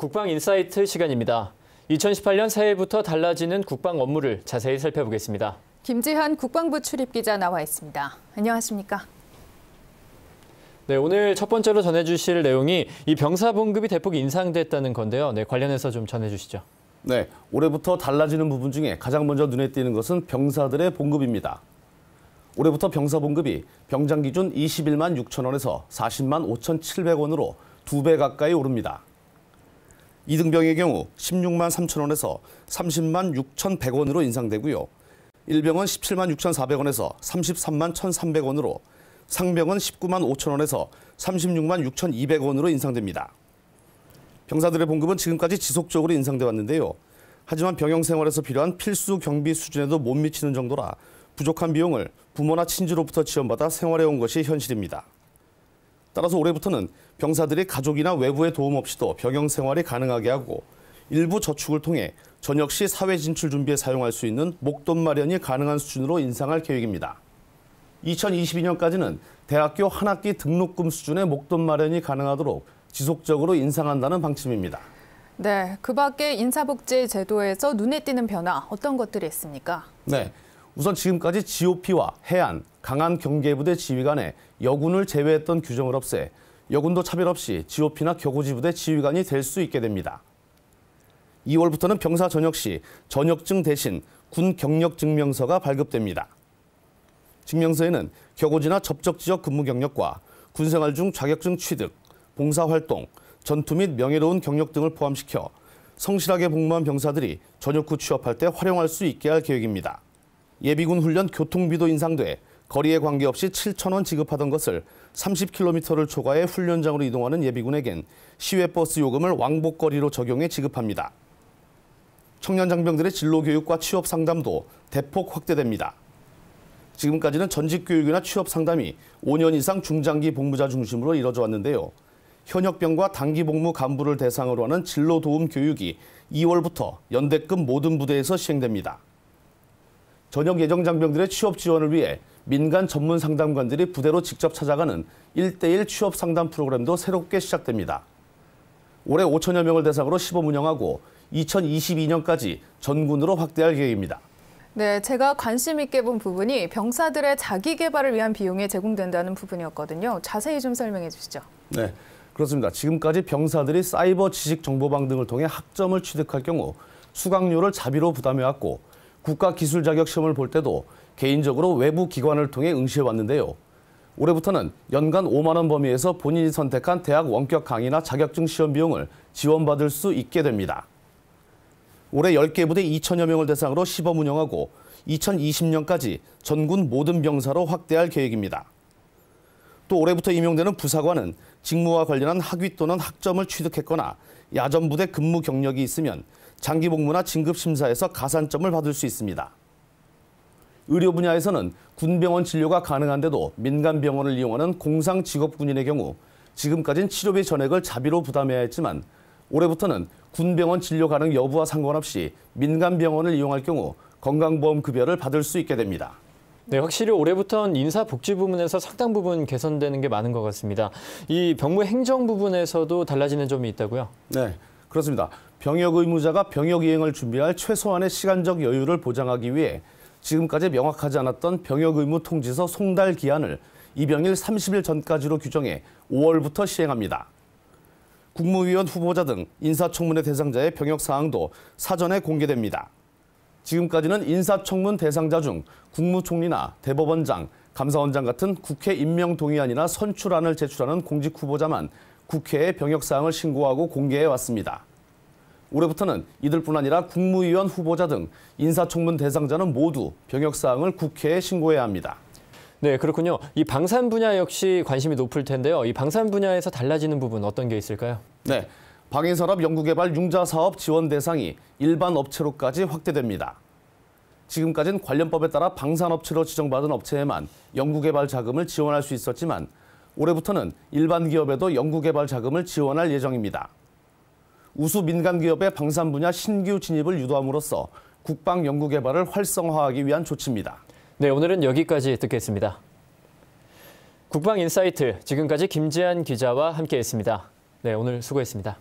국방인사이트 시간입니다. 2018년 새해부터 달라지는 국방 업무를 자세히 살펴보겠습니다. 김지한 국방부 출입기자 나와 있습니다. 안녕하십니까? 네, 오늘 첫 번째로 전해주실 내용이 이 병사 봉급이 대폭 인상됐다는 건데요. 네, 관련해서 좀 전해주시죠. 네, 올해부터 달라지는 부분 중에 가장 먼저 눈에 띄는 것은 병사들의 봉급입니다. 올해부터 병사 봉급이 병장 기준 21만 6천 원에서 40만 5,700원으로 2배 가까이 오릅니다. 2등병의 경우 16만 3천 원에서 30만 6,100원으로 인상되고요. 1병은 17만 6,400원에서 33만 1,300원으로, 상병은 19만 5천 원에서 36만 6,200원으로 인상됩니다. 병사들의 봉급은 지금까지 지속적으로 인상돼 왔는데요. 하지만 병영 생활에서 필요한 필수 경비 수준에도 못 미치는 정도라 부족한 비용을 부모나 친지로부터 지원받아 생활해온 것이 현실입니다. 따라서 올해부터는 병사들이 가족이나 외부의 도움 없이도 병영 생활이 가능하게 하고 일부 저축을 통해 전역 시 사회 진출 준비에 사용할 수 있는 목돈 마련이 가능한 수준으로 인상할 계획입니다. 2022년까지는 대학교 한 학기 등록금 수준의 목돈 마련이 가능하도록 지속적으로 인상한다는 방침입니다. 네, 그 밖에 인사복지 제도에서 눈에 띄는 변화 어떤 것들이 있습니까? 네, 우선 지금까지 GOP와 해안, 강한 경계부대 지휘관에 여군을 제외했던 규정을 없애 여군도 차별 없이 GOP나 격오지부대 지휘관이 될 수 있게 됩니다. 2월부터는 병사 전역 시 전역증 대신 군 경력 증명서가 발급됩니다. 증명서에는 격오지나 접적 지역 근무 경력과 군생활 중 자격증 취득, 봉사활동, 전투 및 명예로운 경력 등을 포함시켜 성실하게 복무한 병사들이 전역 후 취업할 때 활용할 수 있게 할 계획입니다. 예비군 훈련 교통비도 인상돼 거리에 관계없이 7,000원 지급하던 것을 30km를 초과해 훈련장으로 이동하는 예비군에겐 시외버스 요금을 왕복거리로 적용해 지급합니다. 청년 장병들의 진로 교육과 취업 상담도 대폭 확대됩니다. 지금까지는 전직 교육이나 취업 상담이 5년 이상 중장기 복무자 중심으로 이뤄져 왔는데요. 현역병과 단기 복무 간부를 대상으로 하는 진로 도움 교육이 2월부터 연대급 모든 부대에서 시행됩니다. 전역 예정 장병들의 취업 지원을 위해 민간 전문 상담관들이 부대로 직접 찾아가는 1대1 취업 상담 프로그램도 새롭게 시작됩니다. 올해 5천여 명을 대상으로 시범 운영하고 2022년까지 전군으로 확대할 계획입니다. 네, 제가 관심 있게 본 부분이 병사들의 자기 개발을 위한 비용이 제공된다는 부분이었거든요. 자세히 좀 설명해 주시죠. 네, 그렇습니다. 지금까지 병사들이 사이버 지식 정보방 등을 통해 학점을 취득할 경우 수강료를 자비로 부담해왔고 국가기술 자격 시험을 볼 때도 개인적으로 외부 기관을 통해 응시해왔는데요. 올해부터는 연간 5만 원 범위에서 본인이 선택한 대학 원격 강의나 자격증 시험 비용을 지원받을 수 있게 됩니다. 올해 10개 부대 2천여 명을 대상으로 시범 운영하고 2020년까지 전군 모든 병사로 확대할 계획입니다. 또 올해부터 임용되는 부사관은 직무와 관련한 학위 또는 학점을 취득했거나 야전부대 근무 경력이 있으면 장기 복무나 진급 심사에서 가산점을 받을 수 있습니다. 의료 분야에서는 군병원 진료가 가능한데도 민간 병원을 이용하는 공상 직업군인의 경우 지금까지는 치료비 전액을 자비로 부담해야 했지만 올해부터는 군병원 진료 가능 여부와 상관없이 민간 병원을 이용할 경우 건강보험 급여를 받을 수 있게 됩니다. 네, 확실히 올해부터는 인사복지 부분에서 상당 부분 개선되는 게 많은 것 같습니다. 이 병무 행정 부분에서도 달라지는 점이 있다고요? 네, 그렇습니다. 병역 의무자가 병역 이행을 준비할 최소한의 시간적 여유를 보장하기 위해 지금까지 명확하지 않았던 병역 의무 통지서 송달 기한을 입영일 30일 전까지로 규정해 5월부터 시행합니다. 국무위원 후보자 등 인사청문회 대상자의 병역 사항도 사전에 공개됩니다. 지금까지는 인사청문 대상자 중 국무총리나 대법원장, 감사원장 같은 국회 임명 동의안이나 선출안을 제출하는 공직 후보자만 국회에 병역 사항을 신고하고 공개해 왔습니다. 올해부터는 이들뿐 아니라 국무위원 후보자 등 인사청문 대상자는 모두 병역 사항을 국회에 신고해야 합니다. 네, 그렇군요. 이 방산 분야 역시 관심이 높을 텐데요. 이 방산 분야에서 달라지는 부분 어떤 게 있을까요? 네, 방위산업 연구개발 융자사업 지원 대상이 일반 업체로까지 확대됩니다. 지금까지는 관련법에 따라 방산업체로 지정받은 업체에만 연구개발 자금을 지원할 수 있었지만 올해부터는 일반 기업에도 연구개발 자금을 지원할 예정입니다. 우수 민간 기업의 방산 분야 신규 진입을 유도함으로써 국방 연구개발을 활성화하기 위한 조치입니다. 네, 오늘은 여기까지 듣겠습니다. 국방인사이트, 지금까지 김지한 기자와 함께했습니다. 네, 오늘 수고했습니다.